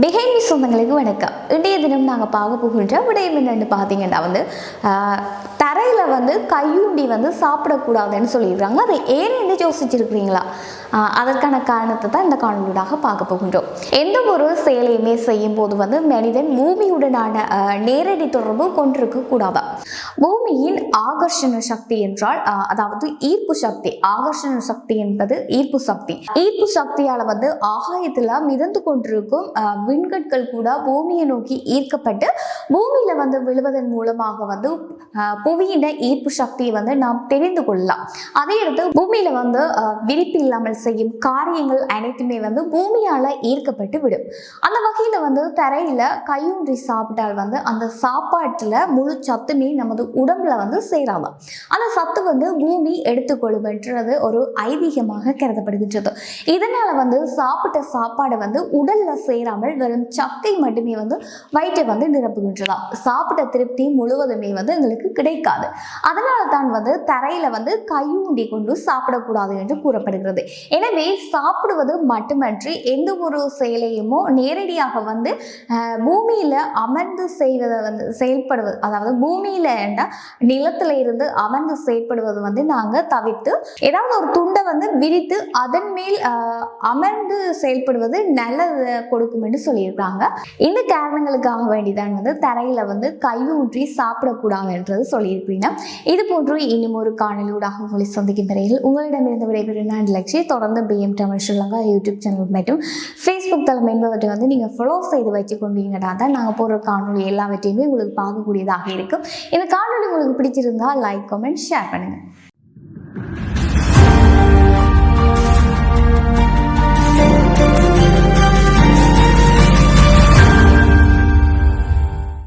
Behind சொந்தங்களுக்கு வணக்கம். இன்றைய தினம் நாங்கள் பார்க்க போகின்ற விடயம் என்னென்னு பார்த்தீங்கன்னா தரையில் கையூண்டி சாப்பிடக்கூடாதுன்னு சொல்லிடுறாங்க. அதை ஏன்னு யோசிச்சிருக்கிறீங்களா? அதற்கான காரணத்தை தான் இந்த காணொலியாக பார்க்க போகின்றோம். எந்த ஒரு செயலையுமே செய்யும் போது மனிதன் பூமியுடனான நேரடி தொடர்பு கொண்டிருக்க கூடாதா? பூமியின் ஆகர்ஷண சக்தி என்றால் அதாவது ஈர்ப்பு சக்தி. ஆகர்ஷண சக்தி என்பது ஈர்ப்பு சக்தி. ஈர்ப்பு சக்தியால் ஆகாயத்தில் மிதந்து கொண்டிருக்கும் விண்கற்கள் கூட பூமியை நோக்கி ஈர்க்கப்பட்டு பூமியில விழுவதன் மூலமாக புவியின ஈர்ப்பு சக்தியை நாம் தெரிந்து கொள்ளலாம். அதே இடத்து பூமியில விரிப்பு இல்லாமல் செய்யும் காரியங்கள் அனைத்துமே பூமியால ஈர்க்கப்பட்டு விடும். அந்த வகையில தரையில கையூன்றி சாப்பிட்டால் அந்த சாப்பாட்டுல முழு சத்துமே நமது உடம்புல சேராது. அந்த சத்து பூமி எடுத்துக்கொள்ளும் என்றது ஒரு ஐதீகமாக கருதப்படுகின்றது. இதனால சாப்பிட்ட சாப்பாடு உடல்ல சேராமல் வெறும் சக்கை மட்டுமே வயிற்றை நிரப்புகின்றதாம். சாப்பிட்ட திருப்தி முழுவதுமே எங்களுக்கு கிடைக்காது. அதனால தான் தரையில கையூண்டி கொண்டு சாப்பிடக்கூடாது என்று கூறப்படுகிறது. எனவே சாப்பிடுவது மட்டுமன்றி எந்த ஒரு செயலையுமோ நேரடியாக பூமியில அமர்ந்து செய்வதை செயல்படுவது, அதாவது பூமியில நிலத்துல இருந்து அமர்ந்து செயல்படுவது நாங்க தவிர்த்து ஏதாவது ஒரு துண்டை விரித்து அதன் மேல் அமர்ந்து செயல்படுவது நல்லது கொடுக்கும் என்று சொல்லியிருக்காங்க. இந்த காரணங்களுக்காக வேண்டிதான் தரையில கையூன்றி சாப்பிடக்கூடாது என்றது சொல்லியிருக்கிறீங்க. இது போன்று இன்னும் ஒரு காணொலியூடாக உங்களை சந்திக்கும் வரையில் உங்களிடமிருந்து விடைபெறும் நான் லட்சிய. தொடர்ந்து PM Tamil Sri Lanka YouTube channel மற்றும் ஃபேஸ்புக் தளம் என்பவற்றை நீங்கள் ஃபாலோ செய்து வச்சு கொண்டீங்கன்னா தான் நாங்கள் போடுற காணொலி எல்லாவற்றையுமே உங்களுக்கு பார்க்கக்கூடியதாக இருக்கும். இந்த காணொலி உங்களுக்கு பிடிச்சிருந்தா லைக், கமெண்ட், ஷேர் பண்ணுங்கள்.